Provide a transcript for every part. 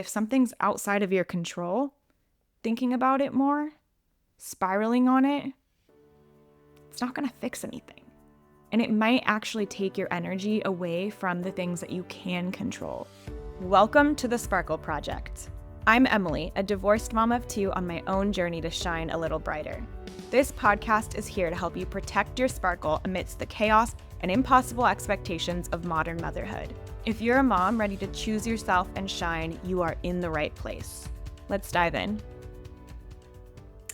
If something's outside of your control, thinking about it more, spiraling on it, it's not going to fix anything. And it might actually take your energy away from the things that you can control. Welcome to the Sparkle Project. I'm Emily, a divorced mom of two on my own journey to shine a little brighter. This podcast is here to help you protect your sparkle amidst the chaos and impossible expectations of modern motherhood. If you're a mom ready to choose yourself and shine, you are in the right place. Let's dive in.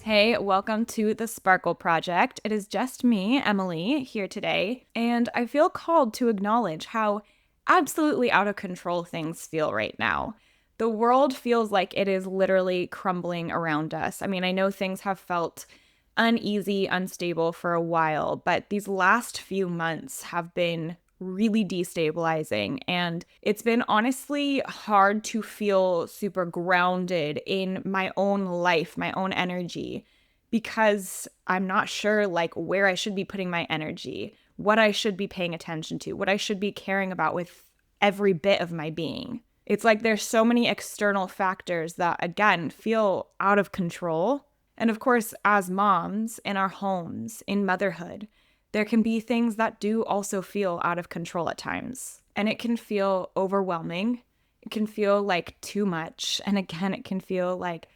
Hey, welcome to the Sparkle Project. It is just me, Emily, here today, and I feel called to acknowledge how absolutely out of control things feel right now. The world feels like it is literally crumbling around us. I mean, I know things have felt uneasy, unstable for a while, but these last few months have been really destabilizing, and it's been honestly hard to feel super grounded in my own life, my own energy, because I'm not sure where I should be putting my energy, what I should be paying attention to, what I should be caring about with every bit of my being. It's like there's so many external factors that, again, feel out of control. And of course, as moms in our homes, in motherhood, there can be things that do also feel out of control at times. And it can feel overwhelming. It can feel like too much. And again, it can feel like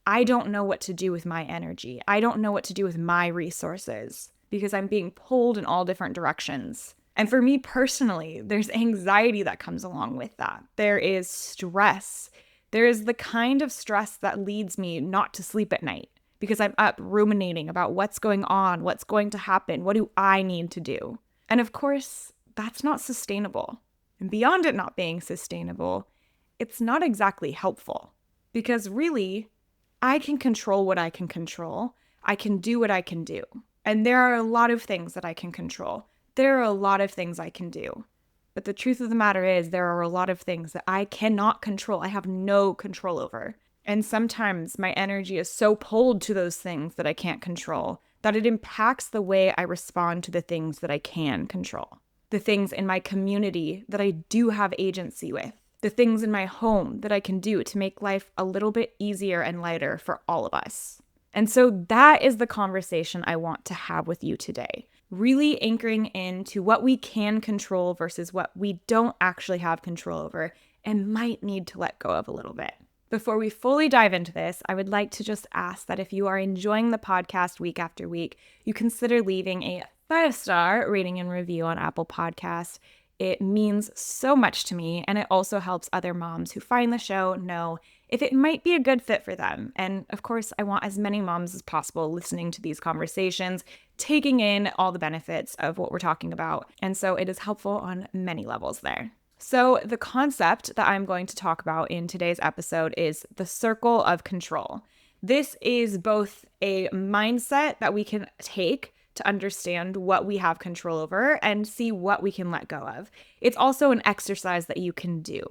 I don't know what to do with my energy. I don't know what to do with my resources because I'm being pulled in all different directions. And for me personally, there's anxiety that comes along with that. There is stress. There is the kind of stress that leads me not to sleep at night because I'm up ruminating about what's going on, what's going to happen, what do I need to do? And of course, that's not sustainable. And beyond it not being sustainable, it's not exactly helpful because really, I can control what I can control. I can do what I can do. And there are a lot of things that I can control. There are a lot of things I can do. But the truth of the matter is there are a lot of things that I cannot control. I have no control over. And sometimes my energy is so pulled to those things that I can't control that it impacts the way I respond to the things that I can control. The things in my community that I do have agency with. The things in my home that I can do to make life a little bit easier and lighter for all of us. And so that is the conversation I want to have with you today. Really anchoring into what we can control versus what we don't actually have control over and might need to let go of a little bit. Before we fully dive into this, I would like to just ask that if you are enjoying the podcast week after week, you consider leaving a 5-star rating and review on Apple Podcasts. It means so much to me, and it also helps other moms who find the show know if it might be a good fit for them. And of course, I want as many moms as possible listening to these conversations, taking in all the benefits of what we're talking about. And so it is helpful on many levels there. So the concept that I'm going to talk about in today's episode is the circle of control. This is both a mindset that we can take to understand what we have control over and see what we can let go of. It's also an exercise that you can do.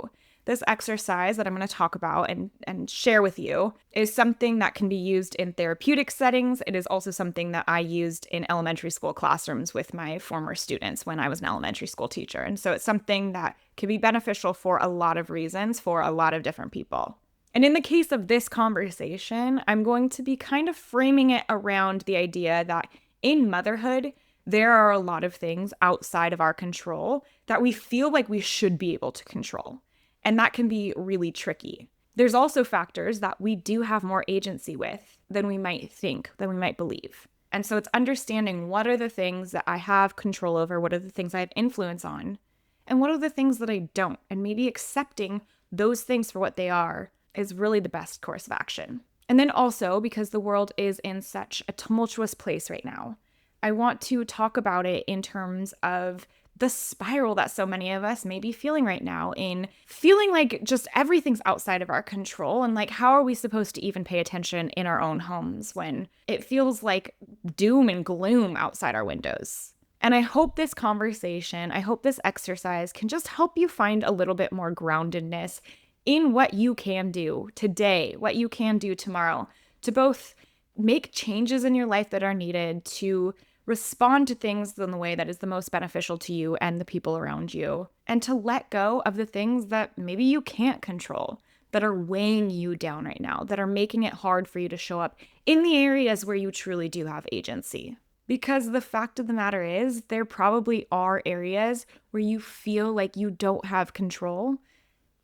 This exercise that I'm going to talk about and share with you is something that can be used in therapeutic settings. It is also something that I used in elementary school classrooms with my former students when I was an elementary school teacher. And so it's something that can be beneficial for a lot of reasons for a lot of different people. And in the case of this conversation, I'm going to be kind of framing it around the idea that in motherhood, there are a lot of things outside of our control that we feel like we should be able to control. And that can be really tricky. There's also factors that we do have more agency with than we might think, than we might believe. And so it's understanding what are the things that I have control over, what are the things I have influence on, and what are the things that I don't. And maybe accepting those things for what they are is really the best course of action. And then also, because the world is in such a tumultuous place right now, I want to talk about it in terms of the spiral that so many of us may be feeling right now, in feeling like just everything's outside of our control, and how are we supposed to even pay attention in our own homes when it feels like doom and gloom outside our windows. And I hope this conversation, I hope this exercise can just help you find a little bit more groundedness in what you can do today, what you can do tomorrow, to both make changes in your life that are needed, to respond to things in the way that is the most beneficial to you and the people around you, and to let go of the things that maybe you can't control, that are weighing you down right now, that are making it hard for you to show up in the areas where you truly do have agency. Because the fact of the matter is, there probably are areas where you feel like you don't have control,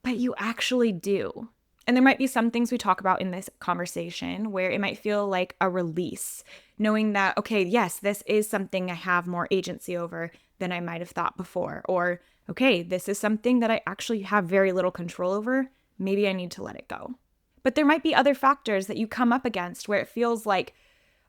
but you actually do. And there might be some things we talk about in this conversation where it might feel like a release, knowing that, okay, yes, this is something I have more agency over than I might have thought before. Or, okay, this is something that I actually have very little control over. Maybe I need to let it go. But there might be other factors that you come up against where it feels like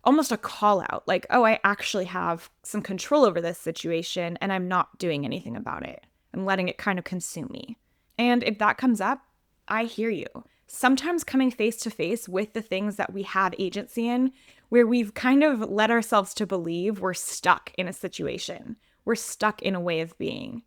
almost a call out, like, oh, I actually have some control over this situation and I'm not doing anything about it. I'm letting it kind of consume me. And if that comes up, I hear you. Sometimes coming face to face with the things that we have agency in, where we've kind of led ourselves to believe we're stuck in a situation, we're stuck in a way of being,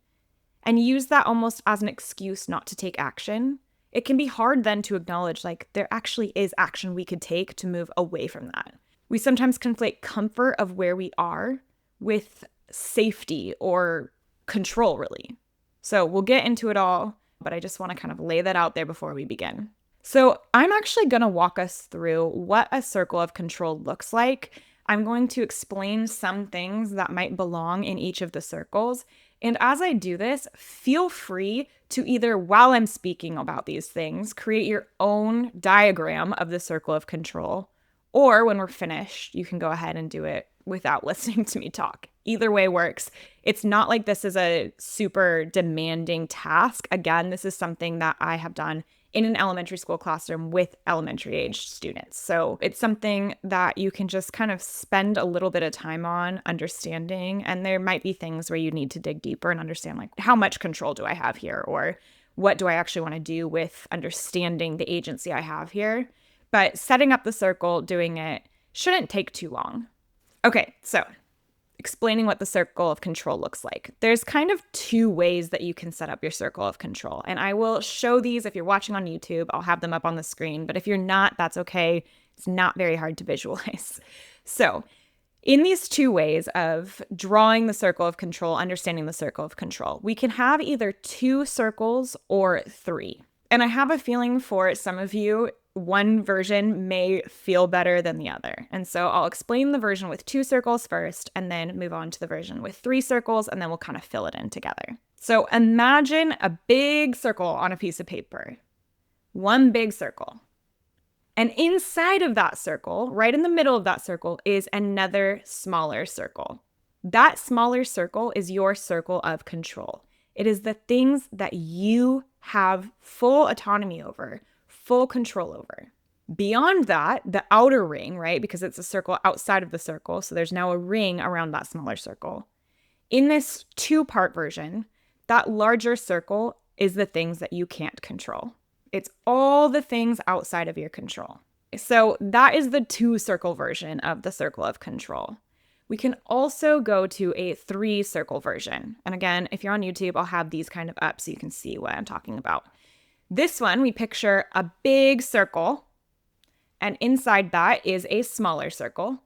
and use that almost as an excuse not to take action, it can be hard then to acknowledge like there actually is action we could take to move away from that. We sometimes conflate comfort of where we are with safety or control, really. So we'll get into it all, but I just want to kind of lay that out there before we begin. So I'm actually going to walk us through what a circle of control looks like. I'm going to explain some things that might belong in each of the circles. And as I do this, feel free to either, while I'm speaking about these things, create your own diagram of the circle of control. Or when we're finished, you can go ahead and do it without listening to me talk. Either way works. It's not like this is a super demanding task. Again, this is something that I have done in an elementary school classroom with elementary age students. So it's something that you can just kind of spend a little bit of time on understanding. And there might be things where you need to dig deeper and understand, like, how much control do I have here? Or what do I actually want to do with understanding the agency I have here? But setting up the circle, doing it, shouldn't take too long. Okay, so explaining what the circle of control looks like. There's kind of two ways that you can set up your circle of control. And I will show these if you're watching on YouTube. I'll have them up on the screen. But if you're not, that's okay. It's not very hard to visualize. So in these two ways of drawing the circle of control, understanding the circle of control, we can have either 2 circles or 3. And I have a feeling for some of you, one version may feel better than the other. And so I'll explain the version with 2 circles first, and then move on to the version with 3 circles, and then we'll kind of fill it in together. So imagine a big circle on a piece of paper. One big circle. And inside of that circle, right in the middle of that circle, is another smaller circle. That smaller circle is your circle of control. It is the things that you have full autonomy over, full control over. Beyond that, the outer ring, right? Because it's a circle outside of the circle, so there's now a ring around that smaller circle. In this 2-part version, that larger circle is the things that you can't control. It's all the things outside of your control. So that is the 2-circle version of the circle of control. We can also go to a 3-circle version. And again, if you're on YouTube, I'll have these kind of up so you can see what I'm talking about. This one, we picture a big circle, and inside that is a smaller circle.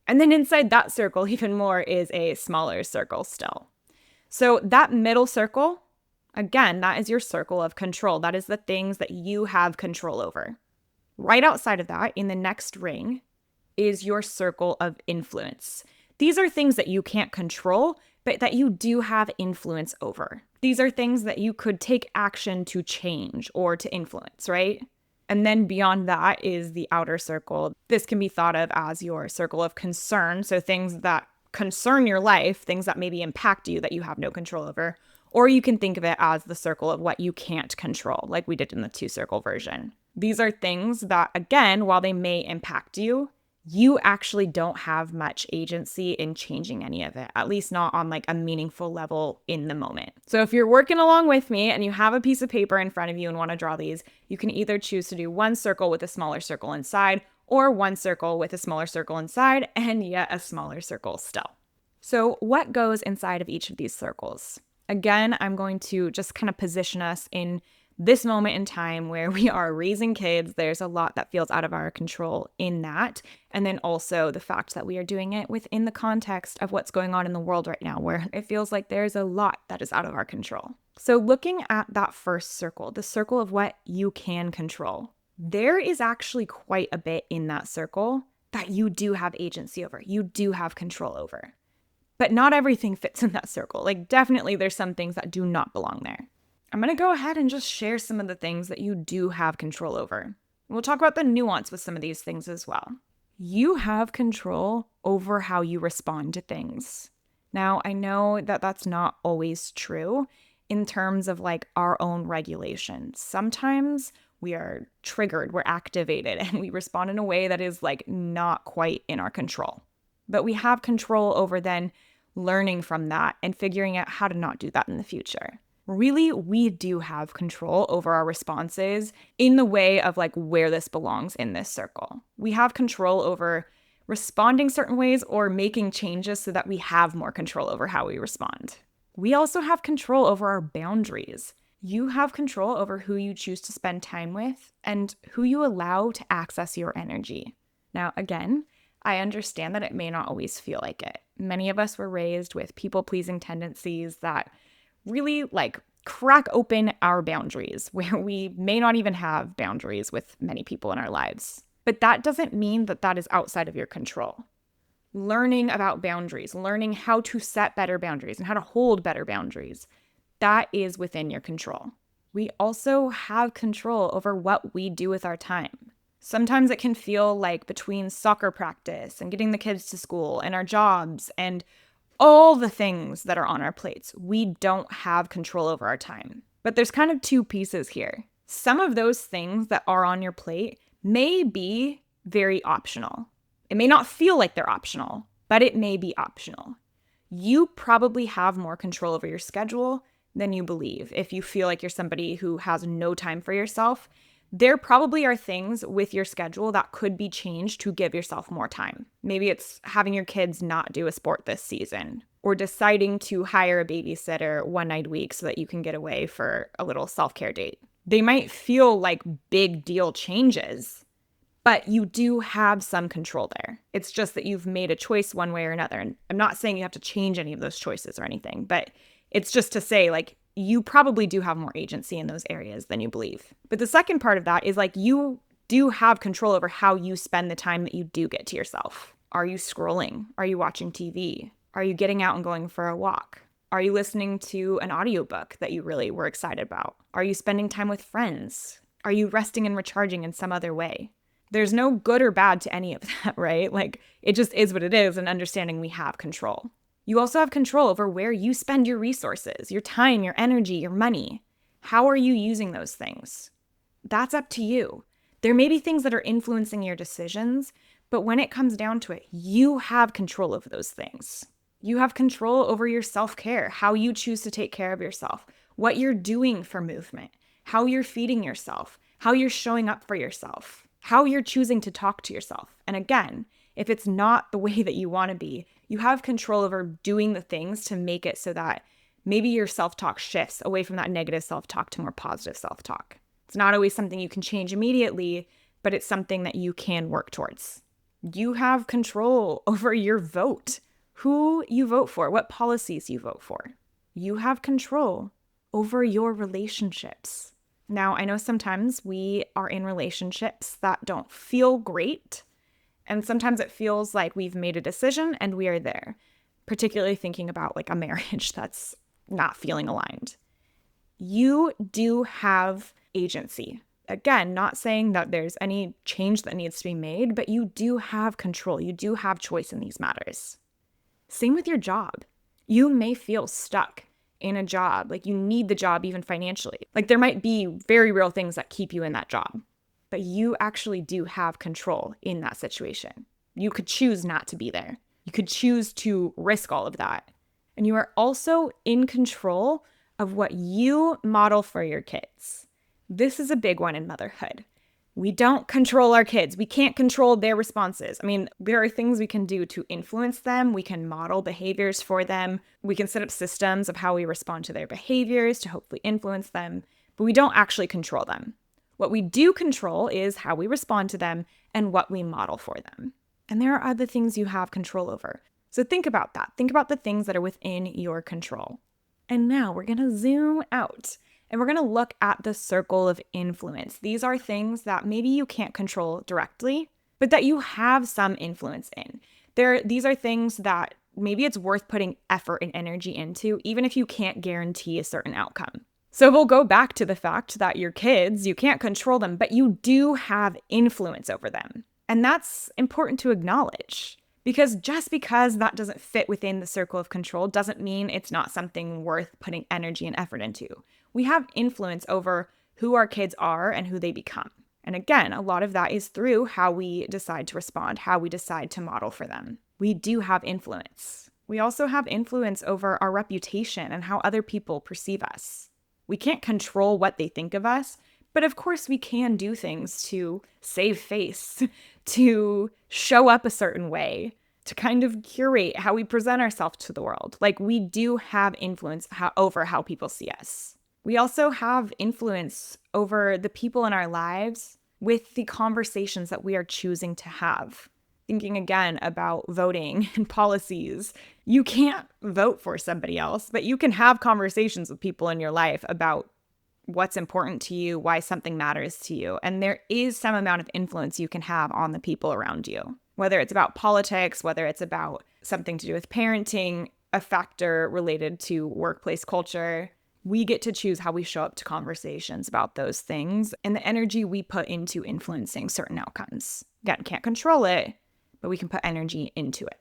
And then inside that circle, even more, is a smaller circle still. So that middle circle, again, that is your circle of control. That is the things that you have control over. Right outside of that, in the next ring, is your circle of influence. These are things that you can't control, but that you do have influence over. These are things that you could take action to change or to influence, right? And then beyond that is the outer circle. This can be thought of as your circle of concern. So things that concern your life, things that maybe impact you that you have no control over. Or you can think of it as the circle of what you can't control, like we did in the 2-circle version. These are things that, again, while they may impact you, you actually don't have much agency in changing any of it, at least not on like a meaningful level in the moment. So if you're working along with me and you have a piece of paper in front of you and want to draw these, you can either choose to do 1 circle with a smaller circle inside, or 1 circle with a smaller circle inside and yet a smaller circle still. So what goes inside of each of these circles? Again, I'm going to just kind of position us in this moment in time where we are raising kids. There's a lot that feels out of our control in that. And then also the fact that we are doing it within the context of what's going on in the world right now, where it feels like there's a lot that is out of our control. So, looking at that first circle, the circle of what you can control, there is actually quite a bit in that circle that you do have agency over, you do have control over. But not everything fits in that circle. Like, definitely, there's some things that do not belong there. I'm going to go ahead and just share some of the things that you do have control over. We'll talk about the nuance with some of these things as well. You have control over how you respond to things. Now, I know that that's not always true in terms of like our own regulations. Sometimes we are triggered, we're activated, and we respond in a way that is like not quite in our control. But we have control over then learning from that and figuring out how to not do that in the future. Really, we do have control over our responses in the way of like where this belongs in this circle. We have control over responding certain ways or making changes so that we have more control over how we respond. We also have control over our boundaries. You have control over who you choose to spend time with and who you allow to access your energy. Now, again, I understand that it may not always feel like it. Many of us were raised with people-pleasing tendencies that really like crack open our boundaries, where we may not even have boundaries with many people in our lives. But that doesn't mean that that is outside of your control. Learning about boundaries, learning how to set better boundaries and how to hold better boundaries, that is within your control. We also have control over what we do with our time. Sometimes it can feel like between soccer practice and getting the kids to school and our jobs and all the things that are on our plates, we don't have control over our time. But there's kind of two pieces here. Some of those things that are on your plate may be very optional. It may not feel like they're optional, but it may be optional. You probably have more control over your schedule than you believe. If you feel like you're somebody who has no time for yourself, there probably are things with your schedule that could be changed to give yourself more time. Maybe it's having your kids not do a sport this season, or deciding to hire a babysitter one night a week so that you can get away for a little self-care date. They might feel like big deal changes, but you do have some control there. It's just that you've made a choice one way or another. And I'm not saying you have to change any of those choices or anything, but it's just to say, like, you probably do have more agency in those areas than you believe. But the second part of that is like you do have control over how you spend the time that you do get to yourself. Are you scrolling? Are you watching TV? Are you getting out and going for a walk? Are you listening to an audiobook that you really were excited about? Are you spending time with friends? Are you resting and recharging in some other way? There's no good or bad to any of that, right? Like, it just is what it is, and understanding we have control. You also have control over where you spend your resources, your time, your energy, your money. How are you using those things? That's up to you. There may be things that are influencing your decisions, but when it comes down to it, you have control over those things. You have control over your self-care, how you choose to take care of yourself, what you're doing for movement, how you're feeding yourself, how you're showing up for yourself, how you're choosing to talk to yourself. And again, if it's not the way that you want to be, you have control over doing the things to make it so that maybe your self-talk shifts away from that negative self-talk to more positive self-talk. It's not always something you can change immediately, but it's something that you can work towards. You have control over your vote, who you vote for, what policies you vote for. You have control over your relationships. Now, I know sometimes we are in relationships that don't feel great, and sometimes it feels like we've made a decision and we are there, particularly thinking about like a marriage that's not feeling aligned. You do have agency. Again, not saying that there's any change that needs to be made, but you do have control. You do have choice in these matters. Same with your job. You may feel stuck in a job, like you need the job even financially. Like there might be very real things that keep you in that job, but you actually do have control in that situation. You could choose not to be there. You could choose to risk all of that. And you are also in control of what you model for your kids. This is a big one in motherhood. We don't control our kids. We can't control their responses. I mean, there are things we can do to influence them. We can model behaviors for them. We can set up systems of how we respond to their behaviors to hopefully influence them, but we don't actually control them. What we do control is how we respond to them and what we model for them. And there are other things you have control over. So think about that. Think about the things that are within your control. And now we're going to zoom out and we're going to look at the circle of influence. These are things that maybe you can't control directly, but that you have some influence in. These are things that maybe it's worth putting effort and energy into, even if you can't guarantee a certain outcome. So we'll go back to the fact that your kids, you can't control them, but you do have influence over them. And that's important to acknowledge. Because just because that doesn't fit within the circle of control doesn't mean it's not something worth putting energy and effort into. We have influence over who our kids are and who they become. And again, a lot of that is through how we decide to respond, how we decide to model for them. We do have influence. We also have influence over our reputation and how other people perceive us. We can't control what they think of us, but of course we can do things to save face, to show up a certain way, to kind of curate how we present ourselves to the world. Like, we do have influence over how people see us. We also have influence over the people in our lives with the conversations that we are choosing to have. Thinking again about voting and policies, you can't vote for somebody else, but you can have conversations with people in your life about what's important to you, why something matters to you. And there is some amount of influence you can have on the people around you, whether it's about politics, whether it's about something to do with parenting, a factor related to workplace culture. We get to choose how we show up to conversations about those things and the energy we put into influencing certain outcomes. Again, can't control it, but we can put energy into it.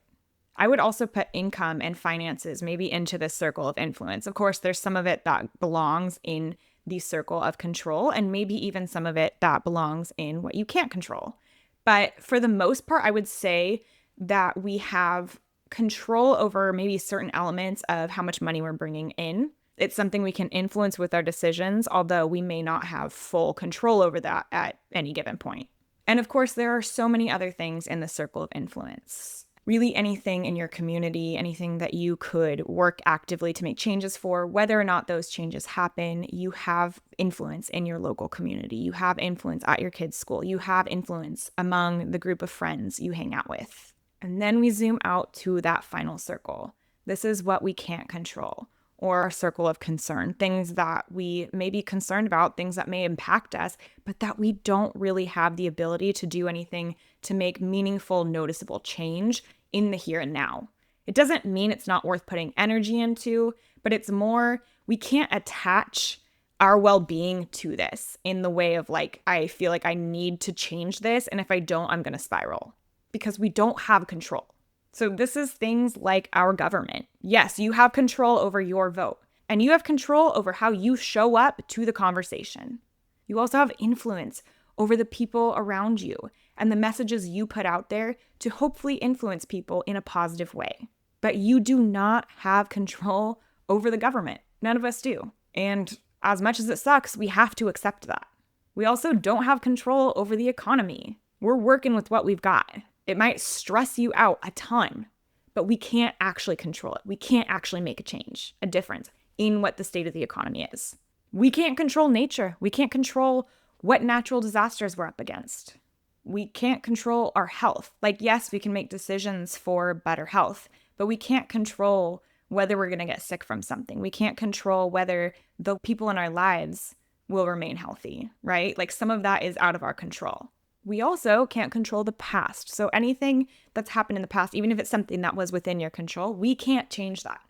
I would also put income and finances maybe into this circle of influence. Of course, there's some of it that belongs in the circle of control, and maybe even some of it that belongs in what you can't control. But for the most part, I would say that we have control over maybe certain elements of how much money we're bringing in. It's something we can influence with our decisions, although we may not have full control over that at any given point. And of course, there are so many other things in the circle of influence. Really anything in your community, anything that you could work actively to make changes for, whether or not those changes happen, you have influence in your local community. You have influence at your kids' school. You have influence among the group of friends you hang out with. And then we zoom out to that final circle. This is what we can't control, or our circle of concern, things that we may be concerned about, things that may impact us, but that we don't really have the ability to do anything to make meaningful, noticeable change in the here and now. It doesn't mean it's not worth putting energy into, but it's more, we can't attach our well-being to this in the way of like, I feel like I need to change this, and if I don't, I'm going to spiral, because we don't have control. So this is things like our government. Yes, you have control over your vote, and you have control over how you show up to the conversation. You also have influence over the people around you and the messages you put out there to hopefully influence people in a positive way. But you do not have control over the government. None of us do. And as much as it sucks, we have to accept that. We also don't have control over the economy. We're working with what we've got. It might stress you out a ton, but we can't actually control it. We can't actually make a change, a difference in what the state of the economy is. We can't control nature. We can't control what natural disasters we're up against. We can't control our health. Like, yes, we can make decisions for better health, but we can't control whether we're going to get sick from something. We can't control whether the people in our lives will remain healthy, right? Like, some of that is out of our control. We also can't control the past. So anything that's happened in the past, even if it's something that was within your control, we can't change that.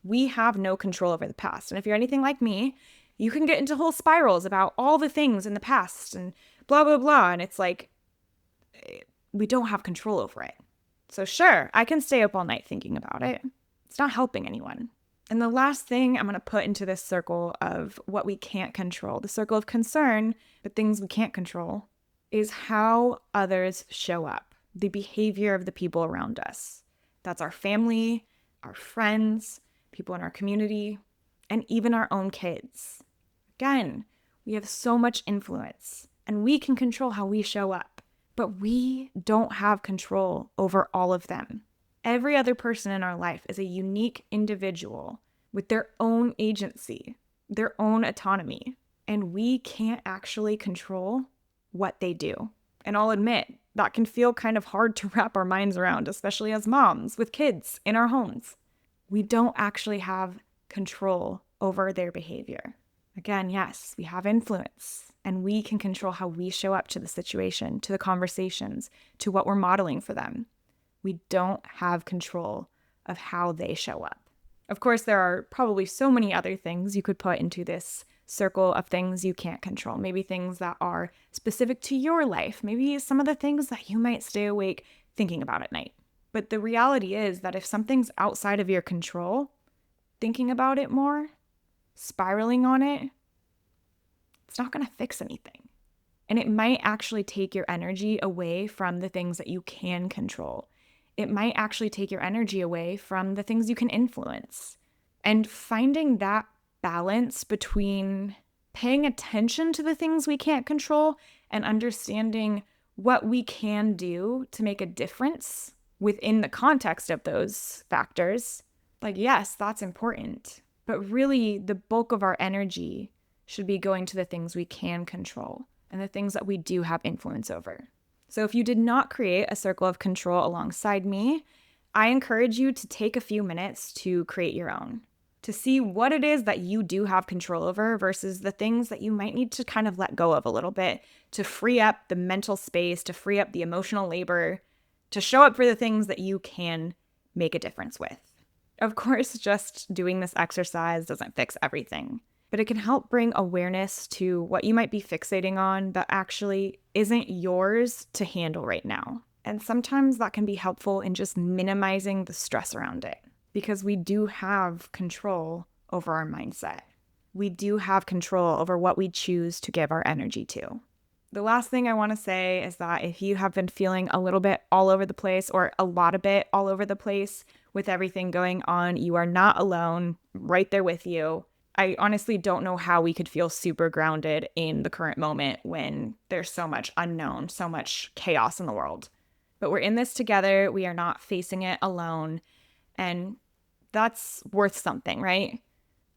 We have no control over the past. And if you're anything like me, you can get into whole spirals about all the things in the past and blah, blah, blah. And it's like, we don't have control over it. So sure, I can stay up all night thinking about it. It's not helping anyone. And the last thing I'm going to put into this circle of what we can't control, the circle of concern, but things we can't control, is how others show up, the behavior of the people around us. That's our family, our friends, people in our community, and even our own kids. Again, we have so much influence, and we can control how we show up, but we don't have control over all of them. Every other person in our life is a unique individual with their own agency, their own autonomy, and we can't actually control what they do. And I'll admit, that can feel kind of hard to wrap our minds around, especially as moms with kids in our homes. We don't actually have control over their behavior. Again, yes, we have influence and we can control how we show up to the situation, to the conversations, to what we're modeling for them. We don't have control of how they show up. Of course, there are probably so many other things you could put into this circle of things you can't control. Maybe things that are specific to your life. Maybe some of the things that you might stay awake thinking about at night. But the reality is that if something's outside of your control, thinking about it more, spiraling on it, it's not going to fix anything. And it might actually take your energy away from the things that you can control. It might actually take your energy away from the things you can influence. And finding that balance between paying attention to the things we can't control and understanding what we can do to make a difference within the context of those factors, like, yes, that's important. But really, the bulk of our energy should be going to the things we can control and the things that we do have influence over. So if you did not create a circle of control alongside me, I encourage you to take a few minutes to create your own, to see what it is that you do have control over versus the things that you might need to kind of let go of a little bit to free up the mental space, to free up the emotional labor, to show up for the things that you can make a difference with. Of course, just doing this exercise doesn't fix everything, but it can help bring awareness to what you might be fixating on that actually isn't yours to handle right now. And sometimes that can be helpful in just minimizing the stress around it, because we do have control over our mindset. We do have control over what we choose to give our energy to. The last thing I want to say is that if you have been feeling a little bit all over the place or a lot of it all over the place with everything going on, you are not alone, right there with you. I honestly don't know how we could feel super grounded in the current moment when there's so much unknown, so much chaos in the world. But we're in this together. We are not facing it alone. And that's worth something, right?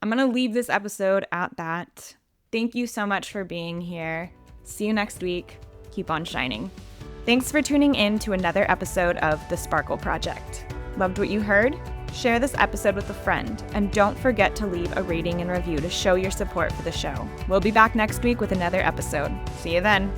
I'm going to leave this episode at that. Thank you so much for being here. See you next week. Keep on shining. Thanks for tuning in to another episode of The Sparkle Project. Loved what you heard? Share this episode with a friend, and don't forget to leave a rating and review to show your support for the show. We'll be back next week with another episode. See you then.